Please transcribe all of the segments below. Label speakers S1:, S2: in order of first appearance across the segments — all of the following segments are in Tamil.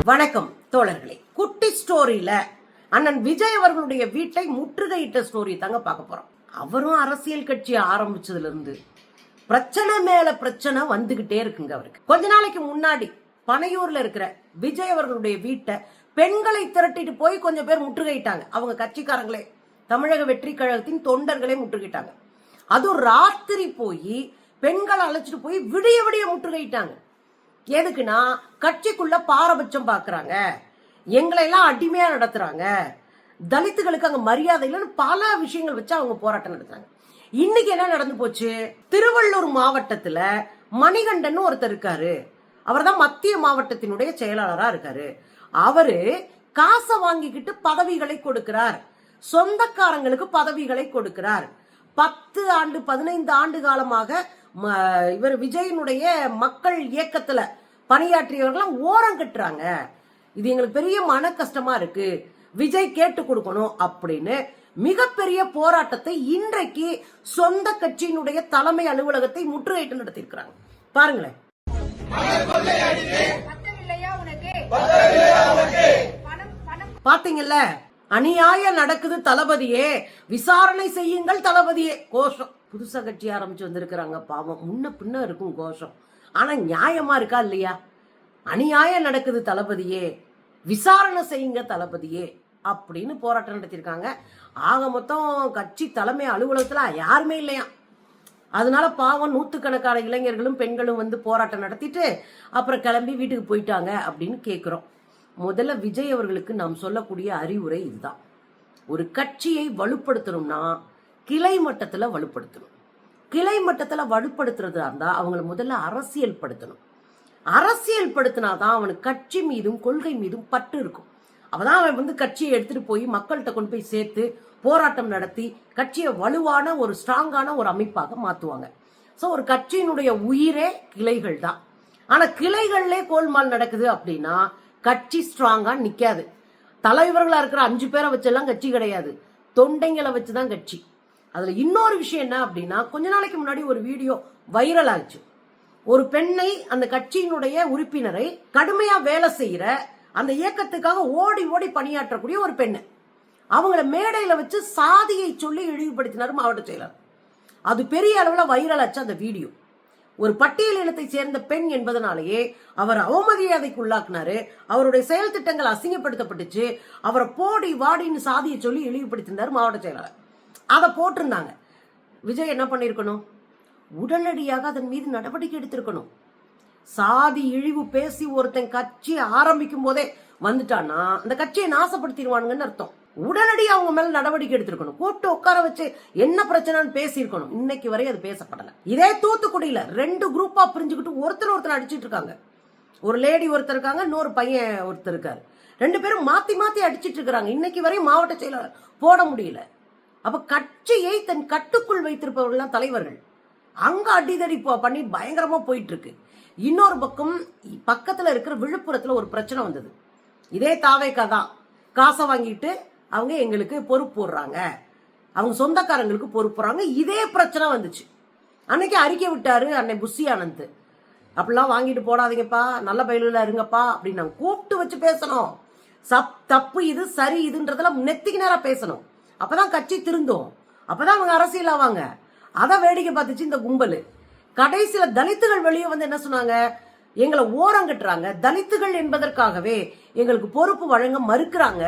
S1: வணக்கம் தோழர்களே. குட்டி ஸ்டோரியில அண்ணன் விஜய் அவர்களுடைய வீட்டை முற்றுகையிட்ட ஸ்டோரி தாங்க பார்க்க போறோம். அவரும் அரசியல் கட்சி ஆரம்பிச்சதுல இருந்து பிரச்சனை மேல பிரச்சனை வந்துகிட்டே இருக்குங்க. அவருக்கு கொஞ்ச நாளைக்கு முன்னாடி பனையூர்ல இருக்கிற விஜய் அவர்களுடைய வீட்டை பெண்களை திரட்டிட்டு போய் கொஞ்சம் பேர் முற்றுகையிட்டாங்க. அவங்க கட்சிக்காரங்களே, தமிழக வெற்றி கழகத்தின் தொண்டர்களே முற்றுகையிட்டாங்க. அதுவும் ராத்திரி போய் பெண்களை அழைச்சிட்டு போய் விடிய விடிய முற்றுகையிட்டாங்க. எதுக்குன்னா, கட்சிக்குள்ள பாரபட்சம் பாக்குறாங்க, எங்களை எல்லாம் அடிமையா நடத்துறாங்க, தலித்துகளுக்கு அங்க மரியாதை இல்லைன்னு பல விஷயங்கள் வச்சு அவங்க போராட்டம் நடத்துறாங்க. இன்னைக்கு என்ன நடந்து போச்சு? திருவள்ளூர் மாவட்டத்துல மணிகண்டன் ஒருத்தர் இருக்காரு. அவர் தான் மத்திய மாவட்டத்தினுடைய செயலாளரா இருக்காரு. அவரு காசை வாங்கிக்கிட்டு பதவிகளை கொடுக்கிறார், சொந்தக்காரங்களுக்கு பதவிகளை கொடுக்கிறார். 10 ஆண்டு 15 ஆண்டு காலமாக இவர் விஜயனுடைய மக்கள் இயக்கத்துல பணியாற்றியவர்கள் ஓரம் கட்டுறாங்க. இது எங்களுக்கு பெரிய மன கஷ்டமா இருக்கு, விஜய் கேட்டு கொடுக்கணும் அப்படின்னு மிகப்பெரிய போராட்டத்தை இன்றைக்கு சொந்த கட்சியினுடைய தலைமை அலுவலகத்தை முற்றுகையிட்டு நடத்தியிருக்கிறாங்க. பாருங்களேன். பாத்தீங்கல்ல, அநியாயம் நடக்குது தளபதியே, விசாரணை செய்யுங்கள் தளபதியே கோஷம். புதுசா கட்சி ஆரம்பிச்சு வந்திருக்கிறாங்க. பாவம், முன்ன பின்ன இருக்கும் கோஷம். ஆனா நியாயமா இருக்கா இல்லையா? அநியாயம் நடக்குது தளபதியே, விசாரணை செய்யுங்க தளபதியே அப்படின்னு போராட்டம் நடத்திருக்காங்க. ஆக மொத்தம் கட்சி தலைமை அலுவலகத்துல யாருமே இல்லையா. அதனால பாவம் நூத்துக்கணக்கான இளைஞர்களும் பெண்களும் வந்து போராட்டம் நடத்திட்டு அப்புறம் கிளம்பி வீட்டுக்கு போயிட்டாங்க அப்படின்னு கேட்கிறோம். முதல்ல விஜய் அவர்களுக்கு நாம் சொல்லக்கூடிய அறிவுரை இதுதான். ஒரு கட்சியை வலுப்படுத்தணும்னா கிளை மட்டத்துல வலுப்படுத்தணும். கிளை மட்டத்துல வலுப்படுத்துறதா இருந்தா அவங்களை முதல்ல அரசியல் படுத்தணும். அரசியல் படுத்தினாதான் அவனுக்கு கட்சி மீதும் கொள்கை மீதும் பற்று இருக்கும். அப்பதான் அவன் வந்து கட்சியை எடுத்துட்டு போய் மக்கள்கிட்ட கொண்டு போய் சேர்த்து போராட்டம் நடத்தி கட்சியை வலுவான ஒரு ஸ்ட்ராங்கான ஒரு அமைப்பாக மாத்துவாங்க. சோ ஒரு கட்சியினுடைய உயிரே கிளைகள் தான். ஆனா கிளைகள்லே கோல்மால் நடக்குது அப்படின்னா கட்சி ஸ்ட்ராங்கா நிக்காது. தலைவர்களா இருக்கிற 5 பேரை வச்செல்லாம் கட்சி கிடையாது, தொண்டைங்களை வச்சுதான் கட்சி. அதுல இன்னொரு விஷயம் என்ன அப்படின்னா, கொஞ்ச நாளைக்கு முன்னாடி ஒரு வீடியோ வைரல் ஆச்சு. ஒரு பெண்ணை, அந்த கட்சியினுடைய உறுப்பினரை கடுமையா வேலை செய்யற அந்த இயக்கத்துக்காக ஓடி ஓடி பணியாற்றக்கூடிய ஒரு பெண்ணு, அவங்கள மேடையில வச்சு சாதியை சொல்லி இழிவுபடுத்தினார் மாவட்ட செயலர். அது பெரிய அளவுல வைரல் ஆச்சு அந்த வீடியோ. ஒரு பட்டியல் இனத்தை சேர்ந்த பெண் என்பதனாலேயே அவர் அவமரியாதைக்கு உள்ளாக்குனாரு. அவருடைய செயல் திட்டங்கள் அசிங்கப்படுத்தப்பட்டுச்சு. அவரை போடி வாடின்னு சாதியை சொல்லி இழிவுபடுத்தினார் மாவட்ட செயலாளர். அதை போட்டிருந்தாங்க. விஜய் என்ன பண்ணிருக்கணும்? உடனடியாக அதன் மீது நடவடிக்கை எடுத்திருக்கணும். சாதி இழிவு பேசி ஒருத்தன் கட்சி ஆரம்பிக்கும் போதே வந்துட்டான்னா அந்த கட்சியை நாசப்படுத்திடுவானுங்கன்னு அர்த்தம். உடனடியாக அவங்க மேல நடவடிக்கை எடுத்திருக்கணும். கூட்டு உட்கார வச்சு என்ன பிரச்சனைன்னு பேசியிருக்கணும். இன்னைக்கு வரை அது பேசப்படல. இதே தூத்துக்குடியில 2 குரூப்பா பிரிஞ்சுக்கிட்டு ஒருத்தர் அடிச்சிட்டு இருக்காங்க. ஒரு லேடி ஒருத்தர் இருக்காங்க, இன்னொரு பையன் ஒருத்தர் இருக்காரு. 2 பேரும் மாத்தி மாத்தி அடிச்சிட்டு இருக்காங்க. இன்னைக்கு வரை மாவட்ட செயலாளர் போட முடியல. அப்ப கட்சியை தன் கட்டுக்குள் வைத்திருப்பவர்கள் தலைவர்கள். அங்க அடிதடி பண்ணி பயங்கரமா போயிட்டு இருக்கு. இன்னொரு பக்கம் பக்கத்துல இருக்கிற விழுப்புரத்துல ஒரு பிரச்சனை வந்தது. இதே தாவேக்கா தான் காசை வாங்கிட்டு அவங்க எங்களுக்கு பொறுப்பு போடுறாங்க, அவங்க சொந்தக்காரங்களுக்கு பொறுப்பு போடுறாங்க. இதே பிரச்சனை வந்துச்சு. அன்னைக்கு அறிக்கை விட்டாரு அன்னை புஷி ஆனந்த். அப்படிலாம் வாங்கிட்டு போடாதீங்கப்பா, நல்ல பயிலுல இருங்கப்பா அப்படின்னு நாங்க கூப்பிட்டு வச்சு பேசணும். தப்பு இது சரி இதுன்றதுல நெத்திக்கு நேரா பேசணும். அப்பதான் கட்சி திருந்தும், அப்பதான் அவங்க அரசியல் ஆவாங்க. அதை வேடிக்கை பார்த்துச்சு இந்த கும்பல். கடைசியில தலித்துகள் வெளியே வந்து என்ன சொன்னாங்க? எங்களை ஓரம் கட்டுறாங்க, தலித்துகள் என்பதற்காகவே எங்களுக்கு பொறுப்பு வழங்க மறுக்கிறாங்க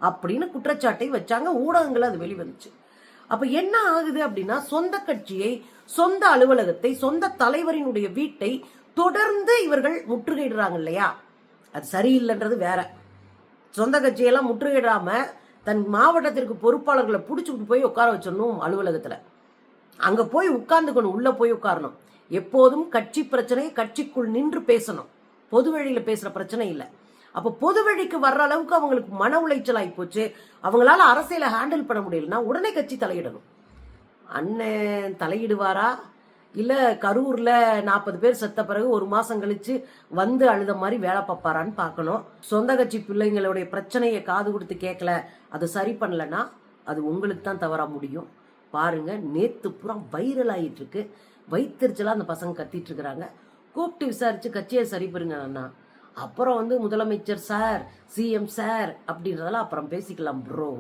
S1: அப்படின்னு குற்றச்சாட்டை வச்சாங்க. ஊடகங்கள் அது வெளிவந்துச்சு. அப்ப என்ன ஆகுது அப்படின்னா, சொந்த கட்சியை, சொந்த அலுவலகத்தை, சொந்த தலைவரினுடைய வீட்டை தொடர்ந்து இவர்கள் முற்றுகையிடுறாங்க இல்லையா? அது சரியில்லைன்றது வேற. சொந்த கட்சியெல்லாம் முற்றுகையிடாம தன் மாவட்டத்திற்கு பொறுப்பாளர்களை புடிச்சுட்டு போய் உட்கார வச்சிடணும் அலுவலகத்துல. அங்க போய் உட்கார்ந்துக்கணும், உள்ள போய் உட்காரணும். எப்போதும் கட்சி பிரச்சனை கட்சிக்குள் நின்று பேசணும், பொது வழியில பேசுற பிரச்சனை இல்லை. அப்ப பொது வழிக்கு வர்ற அளவுக்கு அவங்களுக்கு மன உளைச்சல் ஆகி போச்சு. அவங்களால அரசியலை ஹேண்டில் பண்ண முடியலன்னா உடனே கட்சி தலையிடணும். அண்ணன் தலையிடுவாரா, இல்ல கரூர்ல 40 பேர் செத்த பிறகு 1 மாசம் கழிச்சு வந்து அழுத மாதிரி வேலை பார்ப்பாரான்னு பார்க்கணும். சொந்த கட்சி பிள்ளைங்களுடைய பிரச்சனையை காது கொடுத்து கேட்கல, அதை சரி பண்ணலன்னா அது உங்களுக்கு தான் தவறா முடியும். பாருங்க, நேத்து பூரா வைரல் ஆயிட்டு இருக்கு. வைத்தறிச்சலா அந்த பசங்க கத்திட்டு இருக்கிறாங்க. கூப்பிட்டு விசாரிச்சு கட்சியை சரி பண்ணுங்க. அப்புறம் வந்து முதலமைச்சர் சார், சிஎம் சார் அப்படின்றதெல்லாம் அப்புறம் பேசிக்கலாம் ப்ரோ.